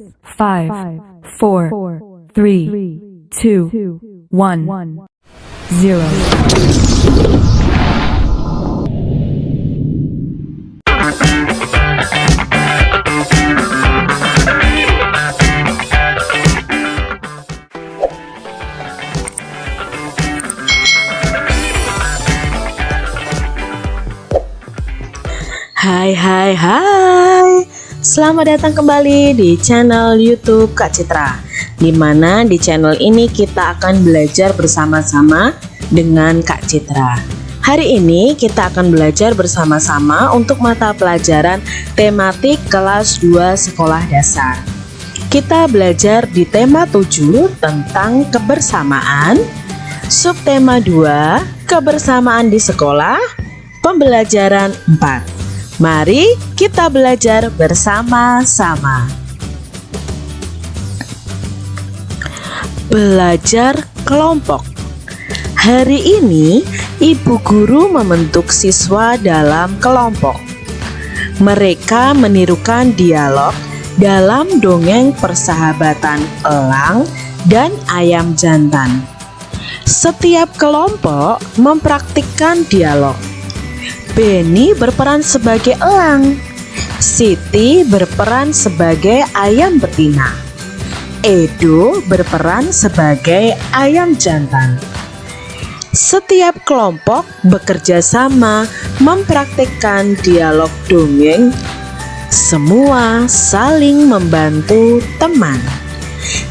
5, 4, 3, 2, 1, 0. Hai, selamat datang kembali di channel YouTube Kak Citra, dimana di channel ini kita akan belajar bersama-sama dengan Kak Citra. Hari ini kita akan belajar bersama-sama untuk mata pelajaran tematik kelas 2 sekolah dasar. Kita belajar di tema 7 tentang kebersamaan, subtema 2 kebersamaan di sekolah, pembelajaran 4. Mari kita belajar bersama-sama. Belajar kelompok. Hari ini ibu guru membentuk siswa dalam kelompok. Mereka menirukan dialog dalam dongeng persahabatan elang dan ayam jantan. Setiap kelompok mempraktikkan dialog. Benny berperan sebagai elang, Siti berperan sebagai ayam betina, Edo berperan sebagai ayam jantan. Setiap kelompok bekerja sama mempraktikkan dialog dongeng. Semua saling membantu teman.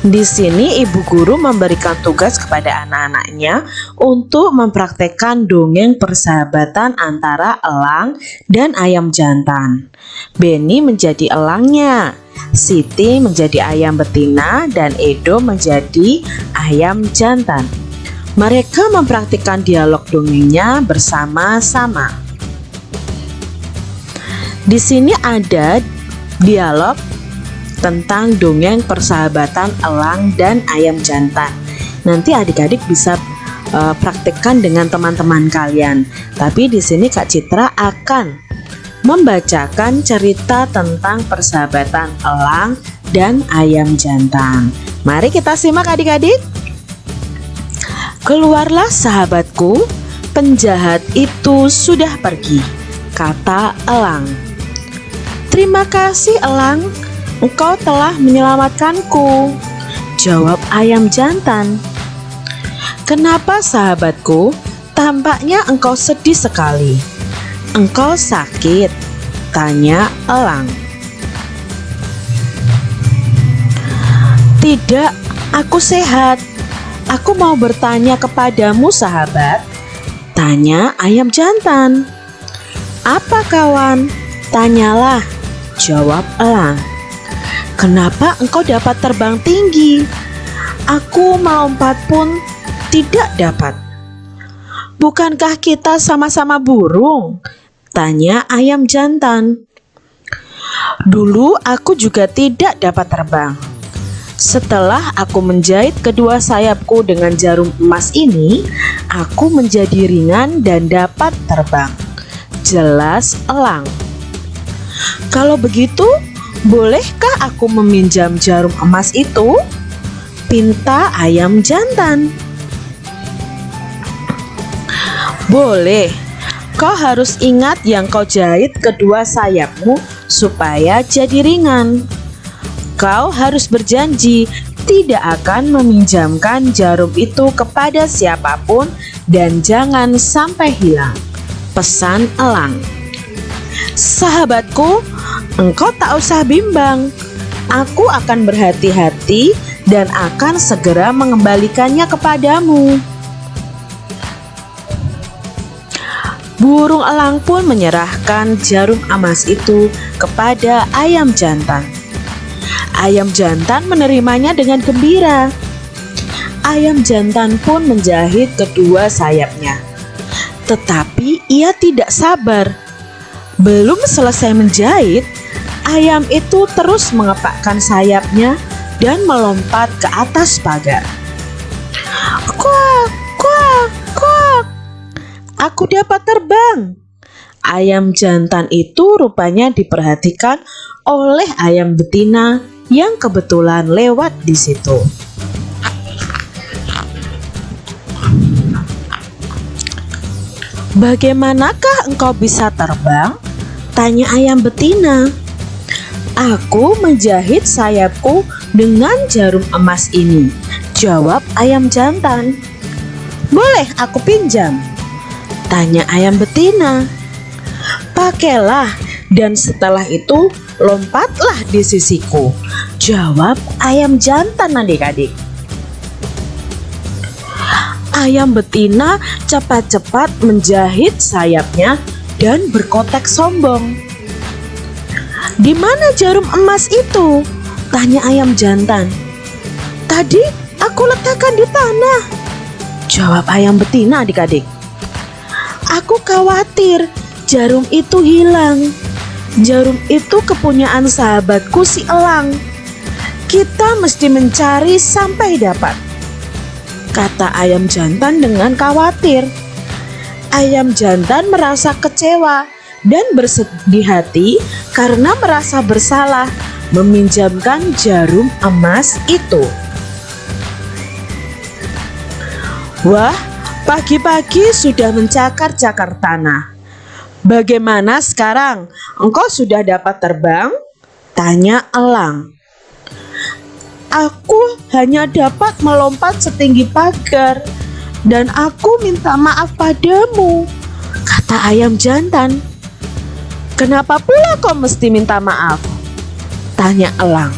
Di sini ibu guru memberikan tugas kepada anak-anaknya untuk mempraktekkan dongeng persahabatan antara elang dan ayam jantan. Benny menjadi elangnya, Siti menjadi ayam betina, dan Edo menjadi ayam jantan. Mereka mempraktikkan dialog dongengnya bersama-sama. Di sini ada dialog tentang dongeng persahabatan elang dan ayam jantan. Nanti adik-adik bisa praktekkan dengan teman-teman kalian. Tapi di sini Kak Citra akan membacakan cerita tentang persahabatan elang dan ayam jantan. Mari kita simak adik-adik. Keluarlah sahabatku, penjahat itu sudah pergi, kata elang. Terima kasih elang, engkau telah menyelamatkanku, jawab ayam jantan. Kenapa sahabatku? Tampaknya engkau sedih sekali. Engkau sakit? Tanya elang. Tidak, aku sehat. Aku mau bertanya kepadamu sahabat, tanya ayam jantan. Apa kawan? Tanyalah, jawab elang. Kenapa engkau dapat terbang tinggi? Aku melompat pun tidak dapat. Bukankah kita sama-sama burung? Tanya ayam jantan. Dulu aku juga tidak dapat terbang. Setelah aku menjahit kedua sayapku dengan jarum emas ini, aku menjadi ringan dan dapat terbang, jelas elang. Kalau begitu, bolehkah aku meminjam jarum emas itu? Pinta ayam jantan. Boleh, kau harus ingat yang kau jahit kedua sayapmu supaya jadi ringan. Kau harus berjanji tidak akan meminjamkan jarum itu kepada siapapun dan jangan sampai hilang, pesan elang. Sahabatku, engkau tak usah bimbang. Aku akan berhati-hati dan akan segera mengembalikannya kepadamu. Burung elang pun menyerahkan jarum emas itu kepada ayam jantan. Ayam jantan menerimanya dengan gembira. Ayam jantan pun menjahit kedua sayapnya. Tetapi ia tidak sabar. Belum selesai menjahit, ayam itu terus mengepakkan sayapnya dan melompat ke atas pagar. Kuak, kuak, kuak. Aku dapat terbang. Ayam jantan itu rupanya diperhatikan oleh ayam betina yang kebetulan lewat di situ. "Bagaimanakah engkau bisa terbang?" tanya ayam betina. "Aku menjahit sayapku dengan jarum emas ini," jawab ayam jantan. "Boleh aku pinjam?" tanya ayam betina. "Pakailah, dan setelah itu lompatlah di sisiku," jawab ayam jantan adik-adik. Ayam betina cepat-cepat menjahit sayapnya dan berkotek sombong. "Di mana jarum emas itu?" tanya ayam jantan. "Tadi aku letakkan di tanah," jawab ayam betina adik-adik. "Aku khawatir jarum itu hilang. Jarum itu kepunyaan sahabatku si elang. Kita mesti mencari sampai dapat," kata ayam jantan dengan khawatir. Ayam jantan merasa kecewa dan bersedih hati karena merasa bersalah meminjamkan jarum emas itu. Wah, pagi-pagi sudah mencakar-cakar tanah. "Bagaimana sekarang? Engkau sudah dapat terbang?" tanya elang. "Aku hanya dapat melompat setinggi pagar, dan aku minta maaf padamu," kata ayam jantan. "Kenapa pula kau mesti minta maaf?" tanya elang.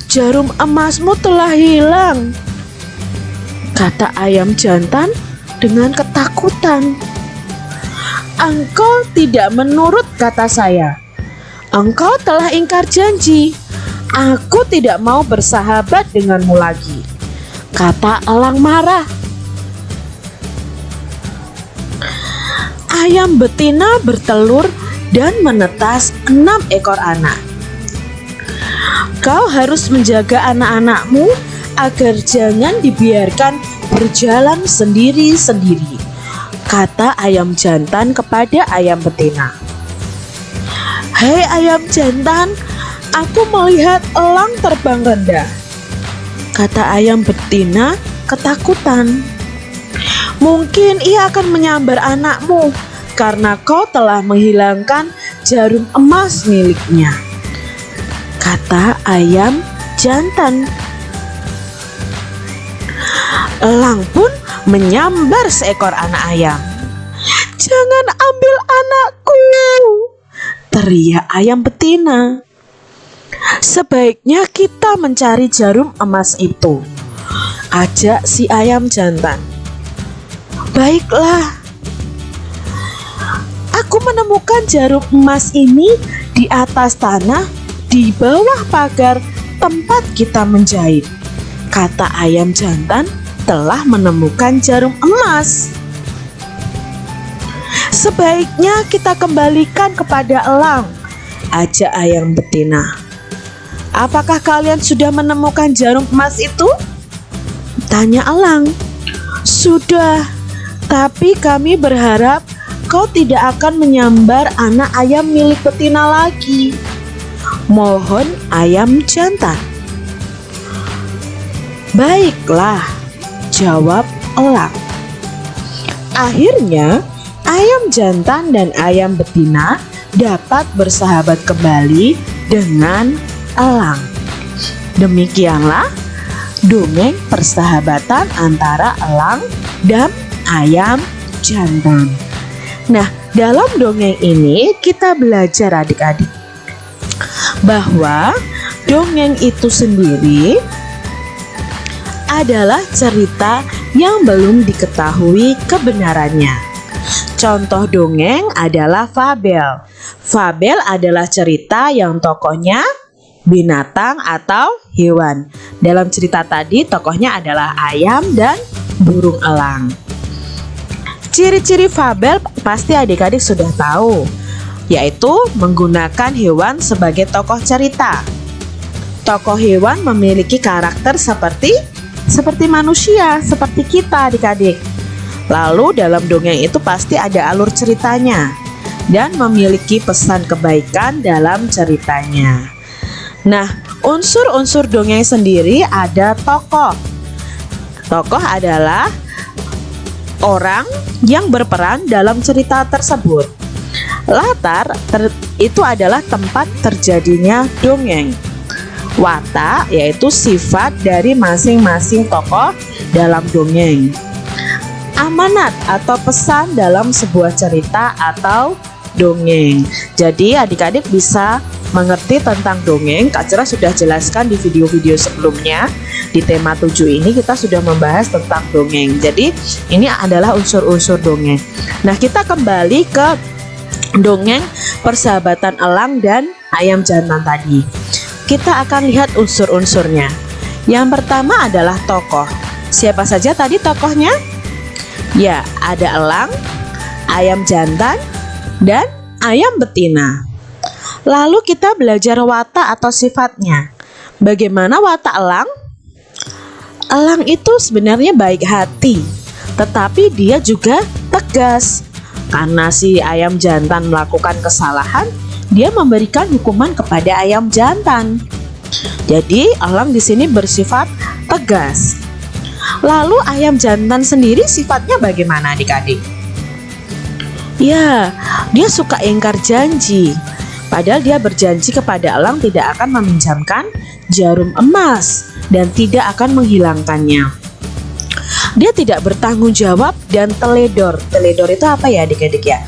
Jarum emasmu telah hilang," kata ayam jantan dengan ketakutan. "Engkau tidak menurut kata saya. Engkau telah ingkar janji. Aku tidak mau bersahabat denganmu lagi," kata elang marah. Ayam betina bertelur dan menetas 6 ekor anak. "Kau harus menjaga anak-anakmu agar jangan dibiarkan berjalan sendiri-sendiri," kata ayam jantan kepada ayam betina. "Hei ayam jantan, aku melihat elang terbang rendah," kata ayam betina ketakutan. "Mungkin ia akan menyambar anakmu karena kau telah menghilangkan jarum emas miliknya," kata ayam jantan. Elang pun menyambar seekor anak ayam. "Jangan ambil anakku!" teriak ayam betina. "Sebaiknya kita mencari jarum emas itu," ajak si ayam jantan. "Baiklah, aku menemukan jarum emas ini di atas tanah di bawah pagar tempat kita menjahit," kata ayam jantan telah menemukan jarum emas. "Sebaiknya kita kembalikan kepada elang," ajak ayam betina. "Apakah kalian sudah menemukan jarum emas itu?" tanya elang. "Sudah, tapi kami berharap kau tidak akan menyambar anak ayam milik betina lagi," mohon ayam jantan. "Baiklah," jawab elang. Akhirnya ayam jantan dan ayam betina dapat bersahabat kembali dengan elang. Demikianlah dongeng persahabatan antara elang dan ayam jantan. Nah, dalam dongeng ini kita belajar adik-adik bahwa dongeng itu sendiri adalah cerita yang belum diketahui kebenarannya. Contoh dongeng adalah fabel. Fabel adalah cerita yang tokohnya binatang atau hewan. Dalam cerita tadi tokohnya adalah ayam dan burung elang. Ciri-ciri fabel pasti adik-adik sudah tahu, yaitu menggunakan hewan sebagai tokoh cerita. Tokoh hewan memiliki karakter seperti manusia, seperti kita adik-adik. Lalu dalam dongeng itu pasti ada alur ceritanya dan memiliki pesan kebaikan dalam ceritanya. Nah, unsur-unsur dongeng sendiri ada tokoh. Tokoh adalah orang yang berperan dalam cerita tersebut. Latar itu adalah tempat terjadinya dongeng. Watak yaitu sifat dari masing-masing tokoh dalam dongeng. Amanat atau pesan dalam sebuah cerita atau dongeng. Jadi adik-adik bisa mengerti tentang dongeng. Kak Citra sudah jelaskan di video-video sebelumnya. Di tema 7 ini kita sudah membahas tentang dongeng. Jadi ini adalah unsur-unsur dongeng. Nah, kita kembali ke dongeng persahabatan elang dan ayam jantan tadi. Kita akan lihat unsur-unsurnya. Yang pertama adalah tokoh. Siapa saja tadi tokohnya? Ya, ada elang, ayam jantan, dan ayam betina. Lalu kita belajar watak atau sifatnya. Bagaimana watak elang? Elang itu sebenarnya baik hati, tetapi dia juga tegas. Karena si ayam jantan melakukan kesalahan, dia memberikan hukuman kepada ayam jantan. Jadi elang di sini bersifat tegas. Lalu ayam jantan sendiri sifatnya bagaimana adik-adik? Ya, dia suka ingkar janji. Padahal dia berjanji kepada elang tidak akan meminjamkan jarum emas dan tidak akan menghilangkannya. Dia tidak bertanggung jawab dan teledor. Teledor itu apa ya adik-adik ya?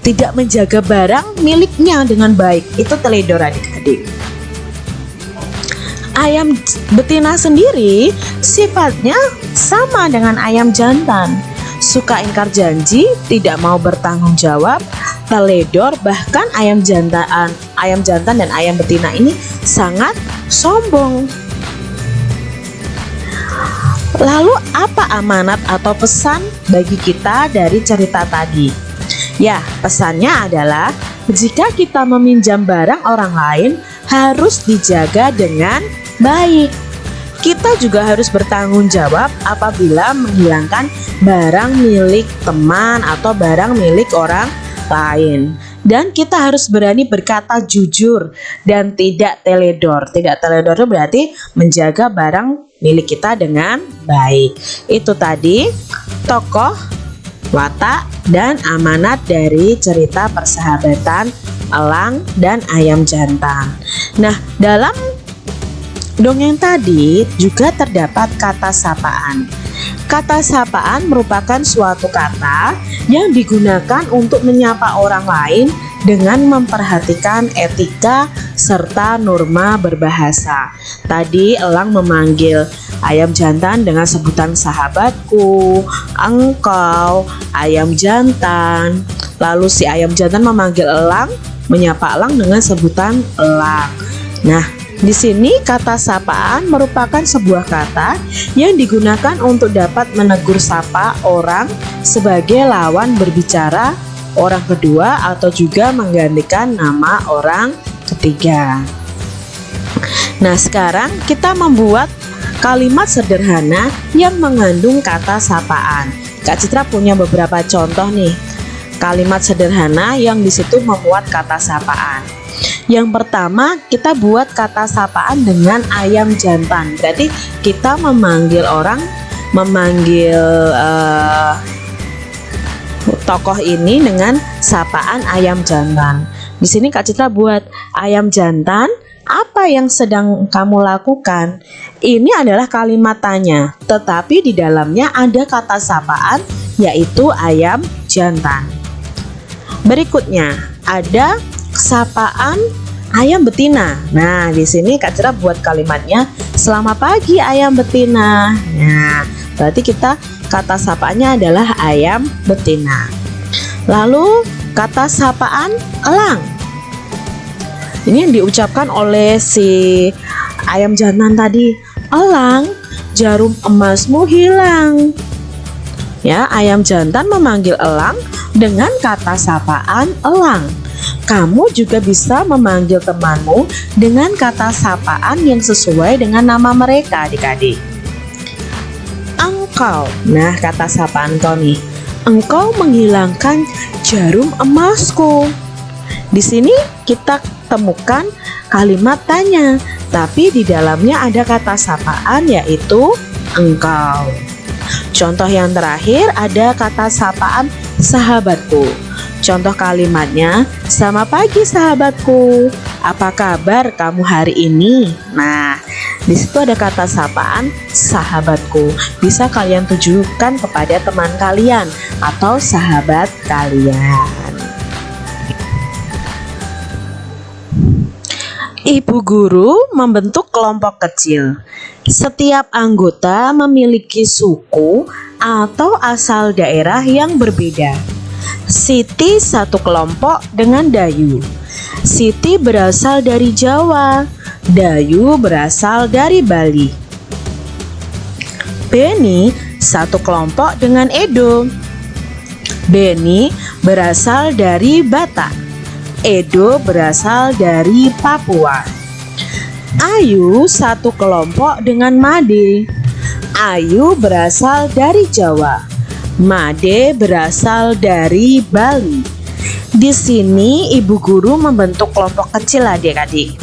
Tidak menjaga barang miliknya dengan baik. Itu teledor adik-adik. Ayam betina sendiri sifatnya sama dengan ayam jantan. Suka ingkar janji, tidak mau bertanggung jawab, teledor, bahkan ayam jantan dan ayam betina ini sangat sombong. Lalu apa amanat atau pesan bagi kita dari cerita tadi? Ya, pesannya adalah jika kita meminjam barang orang lain harus dijaga dengan baik. Kita juga harus bertanggung jawab apabila menghilangkan barang milik teman atau barang milik orang lain. Dan kita harus berani berkata jujur dan tidak teledor. Tidak teledor itu berarti menjaga barang milik kita dengan baik. Itu tadi tokoh, watak, dan amanat dari cerita persahabatan elang dan ayam jantan. Nah, dalam dongeng tadi juga terdapat kata sapaan. Kata sapaan merupakan suatu kata yang digunakan untuk menyapa orang lain dengan memperhatikan etika serta norma berbahasa. Tadi elang memanggil ayam jantan dengan sebutan sahabatku, engkau, ayam jantan. Lalu si ayam jantan memanggil elang, menyapa elang dengan sebutan elang. Nah, di sini kata sapaan merupakan sebuah kata yang digunakan untuk dapat menegur sapa orang sebagai lawan berbicara orang kedua atau juga menggantikan nama orang ketiga. Nah, sekarang kita membuat kalimat sederhana yang mengandung kata sapaan. Kak Citra punya beberapa contoh nih. Kalimat sederhana yang di situ memuat kata sapaan. Yang pertama, kita buat kata sapaan dengan ayam jantan. Berarti kita memanggil tokoh ini dengan sapaan ayam jantan. Di sini Kak Citra buat ayam jantan, apa yang sedang kamu lakukan? Ini adalah kalimat tanya, tetapi di dalamnya ada kata sapaan yaitu ayam jantan. Berikutnya ada sapaan ayam betina. Nah, di sini Kak Citra buat kalimatnya selamat pagi ayam betina. Nah, berarti kita kata sapaannya adalah ayam betina. Lalu kata sapaan elang. Ini yang diucapkan oleh si ayam jantan tadi. Elang, jarum emasmu hilang. Ya, ayam jantan memanggil elang dengan kata sapaan elang. Kamu juga bisa memanggil temanmu dengan kata sapaan yang sesuai dengan nama mereka, adik-adik. Engkau, nah kata sapaan kau nih. Engkau menghilangkan jarum emasku. Di sini kita temukan kalimat tanya, tapi di dalamnya ada kata sapaan yaitu engkau. Contoh yang terakhir ada kata sapaan sahabatku. Contoh kalimatnya, selamat pagi sahabatku. Apa kabar kamu hari ini? Nah, di situ ada kata sapaan sahabatku. Bisa kalian tujukan kepada teman kalian atau sahabat kalian. Ibu guru membentuk kelompok kecil. Setiap anggota memiliki suku atau asal daerah yang berbeda. Siti satu kelompok dengan Dayu. Siti berasal dari Jawa, Dayu berasal dari Bali. Beni satu kelompok dengan Edo. Beni berasal dari Batak. Edo berasal dari Papua. Ayu satu kelompok dengan Made. Ayu berasal dari Jawa. Made berasal dari Bali. Di sini ibu guru membentuk kelompok kecil adik-adik.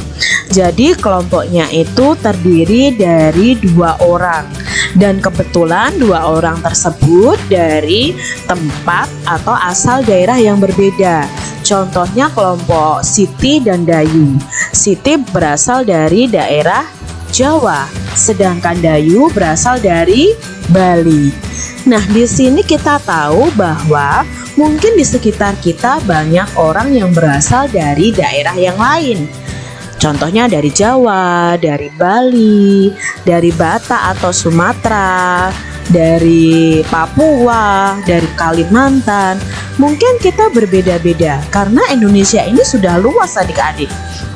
Jadi kelompoknya itu terdiri dari 2 orang. Dan kebetulan 2 orang tersebut dari tempat atau asal daerah yang berbeda. Contohnya kelompok Siti dan Dayu. Siti berasal dari daerah Jawa, sedangkan Dayu berasal dari Bali. Nah, di sini kita tahu bahwa mungkin di sekitar kita banyak orang yang berasal dari daerah yang lain. Contohnya dari Jawa, dari Bali, dari Batak atau Sumatera, dari Papua, dari Kalimantan. Mungkin kita berbeda-beda karena Indonesia ini sudah luas adik-adik.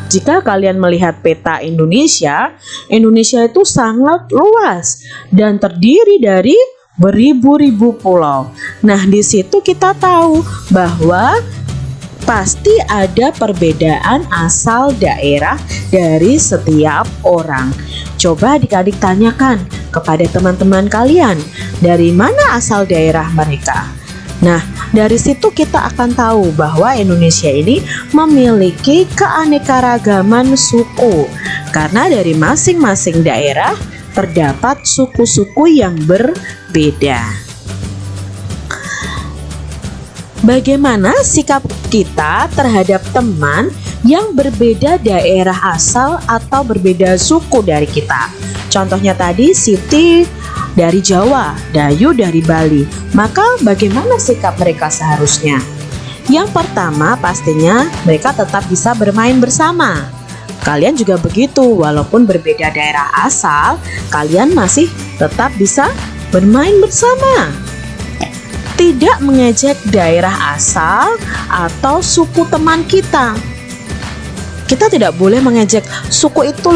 Jika kalian melihat peta Indonesia, Indonesia itu sangat luas dan terdiri dari beribu-ribu pulau. Nah, di situ kita tahu bahwa pasti ada perbedaan asal daerah dari setiap orang. Coba adik-adik tanyakan kepada teman-teman kalian, dari mana asal daerah mereka? Nah, dari situ kita akan tahu bahwa Indonesia ini memiliki keanekaragaman suku, karena dari masing-masing daerah terdapat suku-suku yang berbeda. Bagaimana sikap kita terhadap teman yang berbeda daerah asal atau berbeda suku dari kita? Contohnya tadi Siti dari Jawa, Dayu dari Bali. Maka bagaimana sikap mereka seharusnya? Yang pertama pastinya mereka tetap bisa bermain bersama. Kalian juga begitu, walaupun berbeda daerah asal, kalian masih tetap bisa bermain bersama. Tidak mengejek daerah asal atau suku teman kita. Kita tidak boleh mengejek suku itu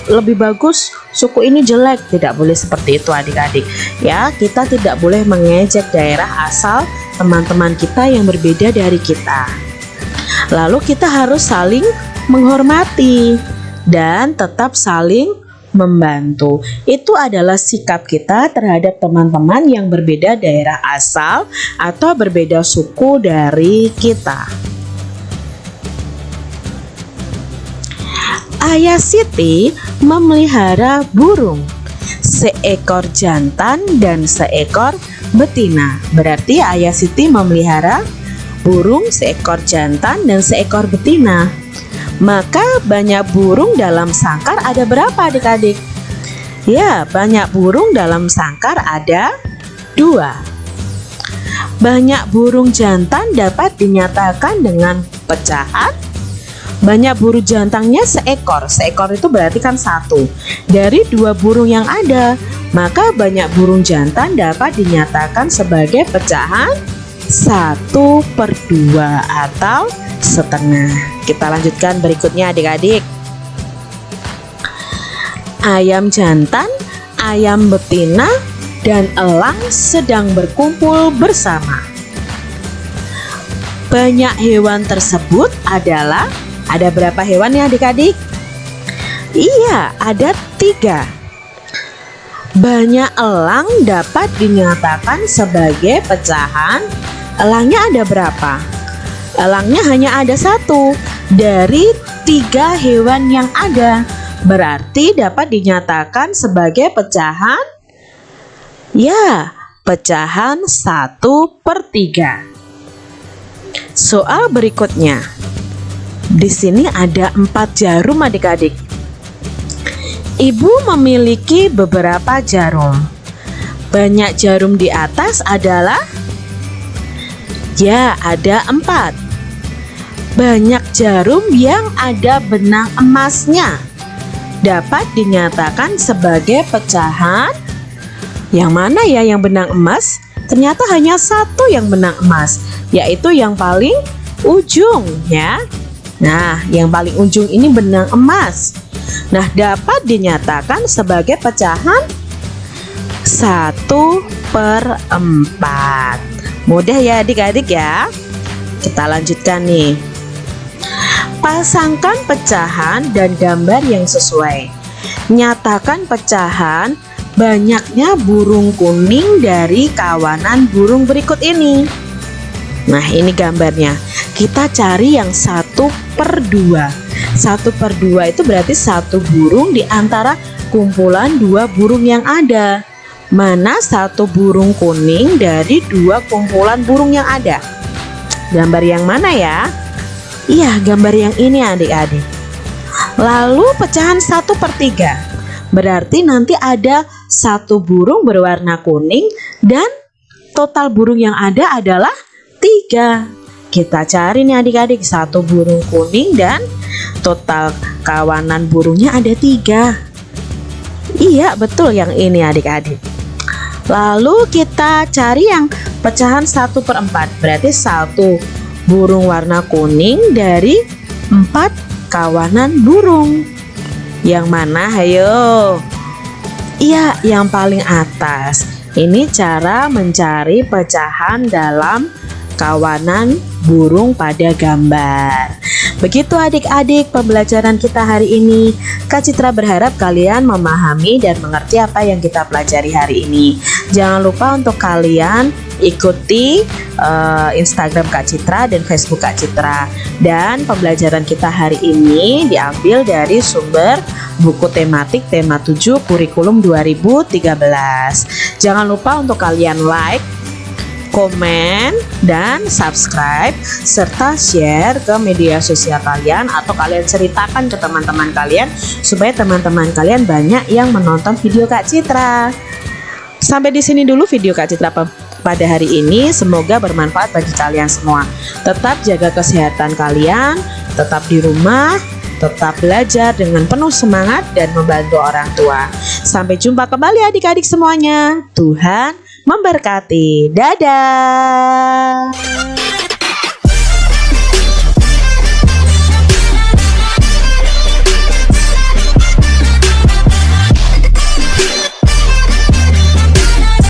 lebih bagus, suku ini jelek. Tidak boleh seperti itu adik-adik. Ya, kita tidak boleh mengejek daerah asal teman-teman kita yang berbeda dari kita. Lalu kita harus saling menghormati dan tetap saling membantu. Itu adalah sikap kita terhadap teman-teman yang berbeda daerah asal atau berbeda suku dari kita. Ayah Siti memelihara burung, seekor jantan dan seekor betina. Berarti Ayah Siti memelihara burung, seekor jantan dan seekor betina. Maka banyak burung dalam sangkar ada berapa adik-adik? Ya, banyak burung dalam sangkar ada 2. Banyak burung jantan dapat dinyatakan dengan pecahan. Banyak burung jantannya seekor. Seekor itu berarti kan 1. Dari 2 burung yang ada, maka banyak burung jantan dapat dinyatakan sebagai pecahan 1/2 atau setengah. Kita lanjutkan berikutnya adik-adik. Ayam jantan, ayam betina, dan elang sedang berkumpul bersama. Banyak hewan tersebut adalah, ada berapa hewan ya adik-adik? Iya, ada 3. Banyak elang dapat dinyatakan sebagai pecahan. Elangnya ada berapa? Elangnya hanya ada satu dari 3 hewan yang ada. Berarti dapat dinyatakan sebagai pecahan, ya, pecahan 1/3. Soal berikutnya. Di sini ada 4 jarum adik-adik. Ibu memiliki beberapa jarum. Banyak jarum di atas adalah, ya, ada 4. Banyak jarum yang ada benang emasnya dapat dinyatakan sebagai pecahan. Yang mana ya yang benang emas? Ternyata hanya satu yang benang emas, yaitu yang paling ujung, ya. Nah, yang paling ujung ini benang emas. Nah, dapat dinyatakan sebagai pecahan 1/4. Mudah ya adik-adik ya. Kita lanjutkan nih. Pasangkan pecahan dan gambar yang sesuai. Nyatakan pecahan banyaknya burung kuning dari kawanan burung berikut ini. Nah, ini gambarnya. Kita cari yang 1/2. 1/2 itu berarti satu burung di antara kumpulan 2 burung yang ada. Mana satu burung kuning dari 2 kumpulan burung yang ada? Gambar yang mana ya? Iya, gambar yang ini adik-adik. Lalu pecahan 1/3. Berarti nanti ada satu burung berwarna kuning dan total burung yang ada adalah 3. Kita cari nih adik-adik, satu burung kuning dan total kawanan burungnya ada 3. Iya, betul yang ini adik-adik. Lalu kita cari yang pecahan 1/4. Berarti satu burung warna kuning dari 4 kawanan burung. Yang mana? Ayo. Iya, yang paling atas. Ini cara mencari pecahan dalam kawanan burung pada gambar. Begitu adik-adik pembelajaran kita hari ini. Kak Citra berharap kalian memahami dan mengerti apa yang kita pelajari hari ini. Jangan lupa untuk kalian ikuti Instagram Kak Citra dan Facebook Kak Citra. Dan pembelajaran kita hari ini diambil dari sumber buku tematik tema 7 kurikulum 2013. Jangan lupa untuk kalian like, komen, dan subscribe, serta share ke media sosial kalian atau kalian ceritakan ke teman-teman kalian supaya teman-teman kalian banyak yang menonton video Kak Citra. Sampai di sini dulu video Kak Citra pada hari ini. Semoga bermanfaat bagi kalian semua. Tetap jaga kesehatan kalian, tetap di rumah, tetap belajar dengan penuh semangat dan membantu orang tua. Sampai jumpa kembali adik-adik semuanya. Tuhan memberkati. Dadah.